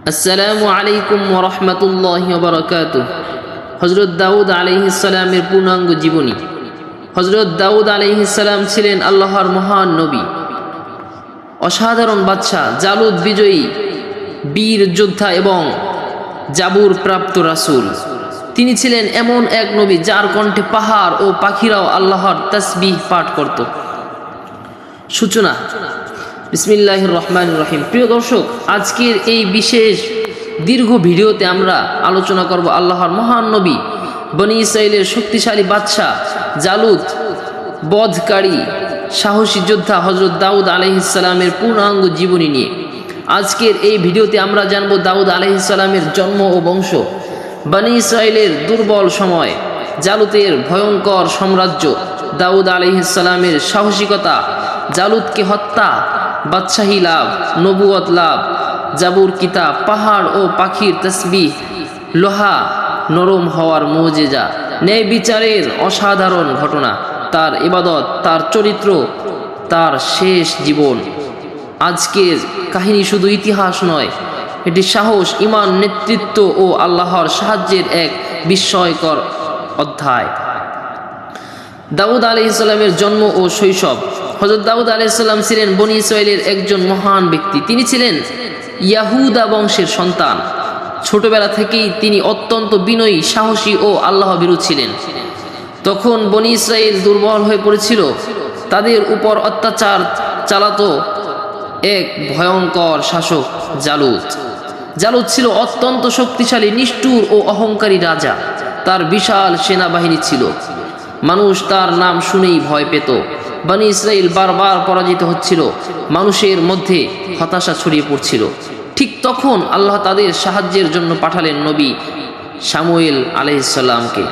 আসসালামু আলাইকুম ওয়া রাহমাতুল্লাহি ওয়া বারাকাতুহু। হযরত দাউদ আলাইহিস সালামের পূর্ণাঙ্গ জীবনী। হযরত দাউদ আলাইহিস সালাম ছিলেন আল্লাহর মহান নবী, অসাধারণ বাদশা, জালুত বিজয়ী বীর যোদ্ধা এবং জাবুর প্রাপ্ত রাসূল। তিনি ছিলেন এমন এক নবী যার কণ্ঠে পাহাড় ও পাখিরাও আল্লাহর তাসবিহ পাঠ করত। সূচনা। বিসমিল্লাহির রহমানির রহিম। প্রিয় দর্শক, আজকের এই বিশেষ দীর্ঘ ভিডিওতে আমরা আলোচনা করব আল্লাহর মহান নবী, বনি ইসরাইলের শক্তিশালী বাদশা, জালুত বধকারী সাহসী যোদ্ধা হযরত দাউদ আলাইহিস সালামের পূর্ণাঙ্গ জীবনী নিয়ে। আজকের এই ভিডিওতে আমরা জানব দাউদ আলাইহিস সালামের জন্ম ও বংশ, বনি ইসরাইলের দুর্বল সময়, জালুতের ভয়ঙ্কর সাম্রাজ্য, দাউদ আলাইহিস সালামের সাহসিকতা, জালুতকে হত্যা, বাদশাহী লাভ, নবুয়ত লাভ, জাবুর কিতাব, পাহাড় ও পাখির তাসবিহ, লোহা নরম হওয়ার মুজিজা, ন্যায় বিচারের অসাধারণ ঘটনা, তার ইবাদত, তার চরিত্র, তার শেষ জীবন। আজকের কাহিনী শুধু ইতিহাস নয়, এটি সাহস, ঈমান, নেতৃত্ব ও আল্লাহর সাহায্যের এক বিস্ময়কর অধ্যায়। দাউদ আলাইহিস সালামের জন্ম ও শৈশব। হযরত দাউদ আলাইহিস সালাম ছিলেন বনি ইসরাইলের একজন মহান ব্যক্তি। তিনি ছিলেন ইয়াহুদা বংশের সন্তান। ছোটবেলা থেকেই তিনি অত্যন্ত বিনয়ী, সাহসী ও আল্লাহভীরু ছিলেন। তখন বনি ইসরাইল দুর্বল হয়ে পড়েছিল, তাদের উপর অত্যাচার চালাতো এক ভয়ঙ্কর শাসক জালুত। জালুত ছিল অত্যন্ত শক্তিশালী, নিষ্ঠুর ও অহংকারী রাজা। তার বিশাল সেনাবাহিনী ছিল। মানুষ তার নাম শুনেই ভয় পেত। বনি ইসরাইল বারবার পরাজিত হচ্ছিল, মানুষের মধ্যে হতাশা ছড়িয়ে পড়ছিল। ঠিক তখন আল্লাহ তাদের সাহায্যের জন্য পাঠালেন নবী শামুয়েল আলাইহিস সালামকে।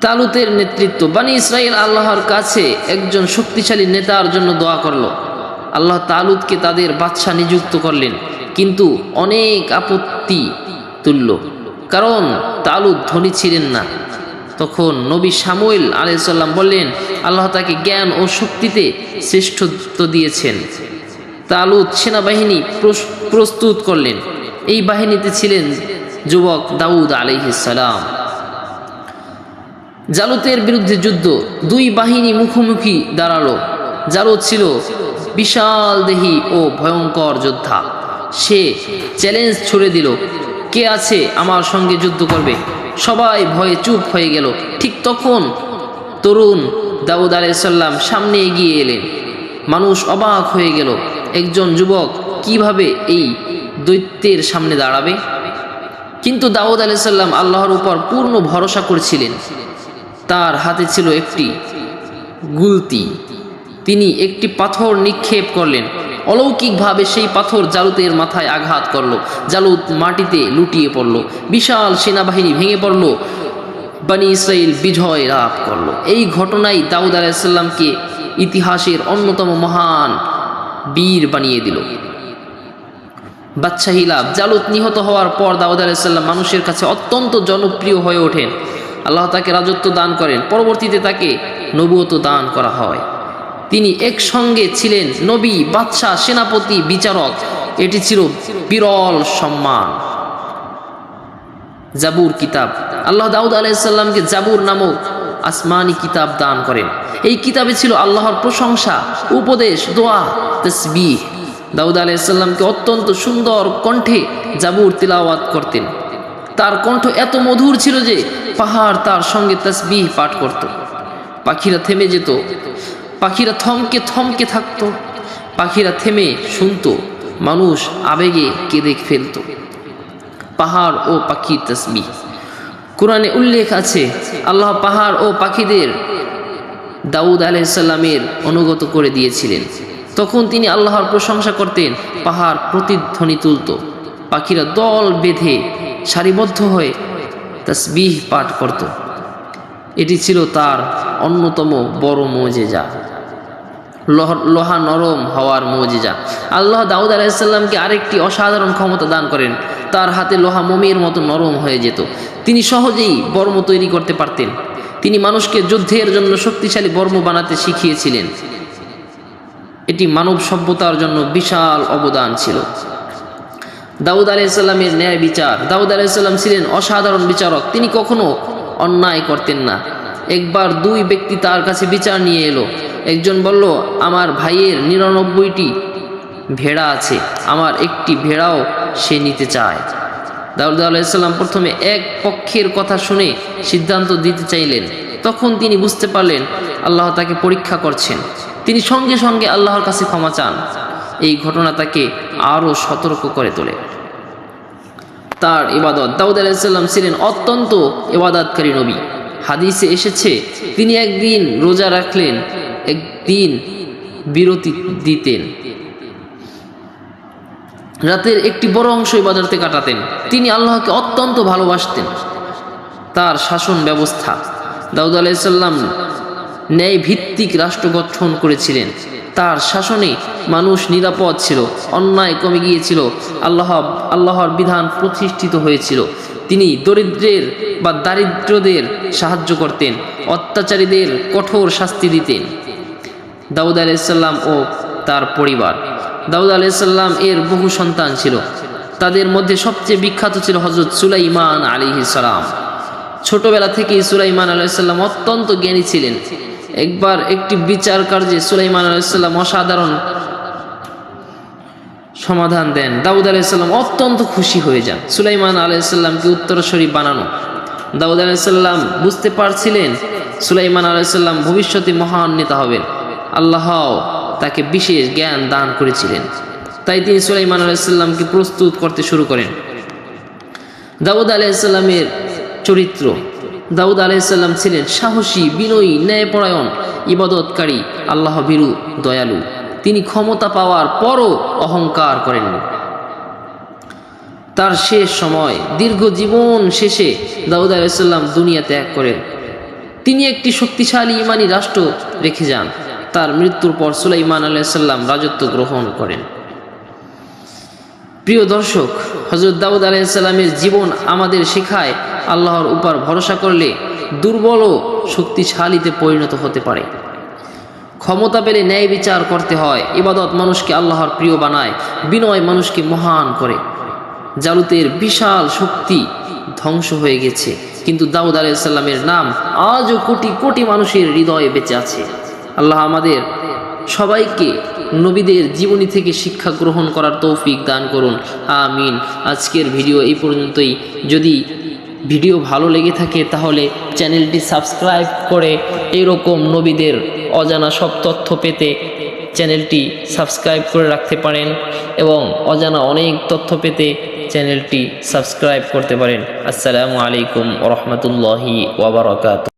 তালুতের নেতৃত্ব। বনি ইসরাইল আল্লাহর কাছে একজন শক্তিশালী নেতার জন্য দোয়া করল। আল্লাহ তালুতকে তাদের বাদশা নিযুক্ত করলেন, কিন্তু অনেক আপত্তি তুলল, কারণ তালুত ধনী ছিলেন না। তখন নবী শামুয়েল আলাইহিস সালাম বললেন, আল্লাহ তাকে জ্ঞান ও শক্তিতে শ্রেষ্ঠত্ব দিয়েছেন। তালুত সেনাবাহিনী প্রস্তুত করলেন। এই বাহিনীতে ছিলেন যুবক দাউদ আলাইহিস সালাম। জালুতের বিরুদ্ধে যুদ্ধ। দুই বাহিনী মুখোমুখি দাঁড়ালো। জালুত ছিল বিশাল দেহী ও ভয়ঙ্কর যোদ্ধা। সে চ্যালেঞ্জ ছুড়ে দিল, কে আছে আমার সঙ্গে যুদ্ধ করবে? সবাই ভয়ে চুপ হয়ে গেল। ঠিক তখন তরুণ দাউদ আলাইহিস সালাম সামনে এগিয়ে এলেন। মানুষ অবাক হয়ে গেল, একজন যুবক কিভাবে এই দৈত্যের সামনে দাঁড়াবে? কিন্তু দাউদ আলাইহিস সালাম আল্লাহর উপর পূর্ণ ভরসা করেছিলেন। তার হাতে ছিল একটি গুলতি। তিনি একটি পাথর নিক্ষেপ করলেন। অলৌকিকভাবে সেই পাথর জালুতের মাথায় আঘাত করল। জালুত মাটিতে লুটিয়ে পড়ল। বিশাল সেনাবাহিনী ভেঙে পড়ল। বনি ইসরাইল বিজয় লাভ করল। এই ঘটনাই দাউদ আলাইহিস সালামকে ইতিহাসের অন্যতম মহান বীর বানিয়ে দিল। বাদশাহী লাভ। জালুত নিহত হওয়ার পর দাউদ আলাইহিস সালাম মানুষের কাছে অত্যন্ত জনপ্রিয় হয়ে ওঠেন। আল্লাহ তাকে রাজত্ব দান করেন। পরবর্তীতে তাকে নবুয়ত দান করা হয়। তিনি একসঙ্গে ছিলেন নবী, বাদশাহ, সেনাপতি, বিচারক। এটি ছিল বিরল সম্মান। জাবুর কিতাব। আল্লাহ দাউদ আলাইহিস সালামকে জাবুর নামক আসমানি কিতাব দান করেন। এই কিতাবে ছিল আল্লাহর প্রশংসা, উপদেশ, দোয়া, তাসবিহ। দাউদ আলাইহিস সালামকে অত্যন্ত সুন্দর কণ্ঠে জাবুর তিলাওয়াত করতেন। তার কণ্ঠ এত মধুর ছিল যে পাহাড় তার সঙ্গে তাসবিহ পাঠ করত। পাখিরা থেমে যেত, পাখিরা থমকে থমকে থাকত, পাখিরা থেমে শুনত, মানুষ আবেগে কেঁদে ফেলত। পাহাড় ও পাখির তাসবিহ। কোরআনে উল্লেখ আছে, আল্লাহ পাহাড় ও পাখিদের দাউদ আলাইহিস সালামের অনুগত করে দিয়েছিলেন। তখন তিনি আল্লাহর প্রশংসা করতেন। পাহাড় প্রতিধ্বনি তুলত, পাখিরা দল বেঁধে সারিবদ্ধ হয়ে তাসবিহ পাঠ করত। এটি ছিল তার অন্যতম বড় মুজিজা, লোহা নরম হওয়ার মুজিজা। আল্লাহ দাউদ আলাইহিস সালামকে আরেকটি অসাধারণ ক্ষমতা দান করেন। তার হাতে লোহা মোমের মতো নরম হয়ে যেত। তিনি সহজেই বর্ম তৈরি করতে পারতেন। তিনি মানুষকে যুদ্ধের জন্য শক্তিশালী বর্ম বানাতে শিখিয়েছিলেন। এটি মানব সভ্যতার জন্য বিশাল অবদান ছিল। দাউদ আলাইহিসসালামের ন্যায় বিচার। দাউদ আলাইহিসসালাম ছিলেন অসাধারণ বিচারক, তিনি কখনো অন্যায় করতেন না। একবার দুই ব্যক্তি তার কাছে বিচার নিয়ে এলো। একজন বলল, আমার ভাইয়ের 99টি ভেড়া আছে, আমার একটি ভেড়াও সে নিতে চায়। দাউদ আলাইহিসসালাম প্রথমে এক পক্ষের কথা শুনে সিদ্ধান্ত দিতে চাইলেন। তখন তিনি বুঝতে পারলেন আল্লাহ তাকে পরীক্ষা করছেন। তিনি সঙ্গে সঙ্গে আল্লাহর কাছে ক্ষমা চান। এই ঘটনা তাকে আরও সতর্ক করে তোলে। তার ইবাদত। দাউদ আলাইহিসসালাম ছিলেন অত্যন্ত ইবাদতকারী নবী। হাদিসে এসেছে তিনি একদিন রোজা রাখলেন, একদিন বিরতি দিতেন। রাতের একটি বড় অংশ ইবাদতে কাটাতেন। তিনি আল্লাহকে অত্যন্ত ভালোবাসতেন। তার শাসন ব্যবস্থা। দাউদ আলাইহিসসালাম ন্যায় ভিত্তিক রাষ্ট্র গঠন করেছিলেন। তার শাসনে মানুষ নিরাপদ ছিল, অন্যায় কমে গিয়েছিল, আল্লাহর বিধান প্রতিষ্ঠিত হয়েছিল। তিনি দারিদ্রদের সাহায্য করতেন, অত্যাচারীদের কঠোর শাস্তি দিতেন। দাউদ আলাইহিসসালাম ও তার পরিবার। দাউদ আলাইহিসসালাম এর বহু সন্তান ছিল। তাদের মধ্যে সবচেয়ে বিখ্যাত ছিল হযরত সুলাইমান আলাইহিস সালাম। ছোটবেলা থেকেই সুলাইমান আলাইহিস সালাম অত্যন্ত জ্ঞানী ছিলেন। একবার একটি বিচার কার্যে সুলাইমান আলাইহিস সালাম অসাধারণ সমাধান দেন। দাউদ আলাইহিস সালাম অত্যন্ত খুশি হয়ে যান। সুলাইমান আলাইহিস সালামকে উত্তরসূরি বানানো। দাউদ আলাইহিস সালাম বুঝতে পারছিলেন সুলাইমান আলাইহিস সালাম ভবিষ্যতে মহান নেতা হবেন। আল্লাহ তাকে বিশেষ জ্ঞান দান করেছিলেন। তাই তিনি সুলাইমান আলাইহিস সালামকে প্রস্তুত করতে শুরু করেন। দাউদ আলাইহিস সালামের চরিত্র। দাউদ আলাইহিস সালাম ছিলেন সাহসী, বিনয়ী, ন্যায়পরায়ণ, ইবাদতকারী, আল্লাহ ভীরু, দয়ালু। তিনি ক্ষমতা পাওয়ার পরও অহংকার করেননি। তার শেষ সময়, দীর্ঘ জীবন শেষে দাউদ আলাইহিস সালাম দুনিয়া ত্যাগ করেন। তিনি একটি শক্তিশালী ইমানি রাষ্ট্র রেখে যান। তার মৃত্যুর পর সুলাইমান আলাইহিস সালাম রাজত্ব গ্রহণ করেন। প্রিয় দর্শক, হযরত দাউদ আলাইহিস সালামের জীবন আমাদের শেখায় আল্লাহর উপর ভরসা করলে দুর্বল ও শক্তিশালীতে পরিণত হতে পারে। ক্ষমতা পেলে ন্যায় বিচার করতে হয়। ইবাদত মানুষকে আল্লাহর প্রিয় বানায়, বিনয় মানুষকে মহান করে। জালুতের বিশাল শক্তি ধ্বংস হয়ে গেছে, কিন্তু দাউদ আলাইহিস সালামের নাম আজও কোটি কোটি মানুষের হৃদয়ে বেঁচে আছে। আল্লাহ আমাদের সবাইকে নবীদের জীবনী থেকে শিক্ষা গ্রহণ করার তৌফিক দান করুন, আমিন। আজকের ভিডিও এই পর্যন্তই। যদি ভিডিও ভালো লেগে থাকে তাহলে চ্যানেলটি সাবস্ক্রাইব করে এরকম নবীদের অজানা সব তথ্য পেতে চ্যানেলটি সাবস্ক্রাইব করে রাখতে পারেন, এবং অজানা অনেক তথ্য পেতে চ্যানেলটি সাবস্ক্রাইব করতে পারেন। আসসালামু আলাইকুম ওয়া রাহমাতুল্লাহি ওয়া বারাকাতুহু।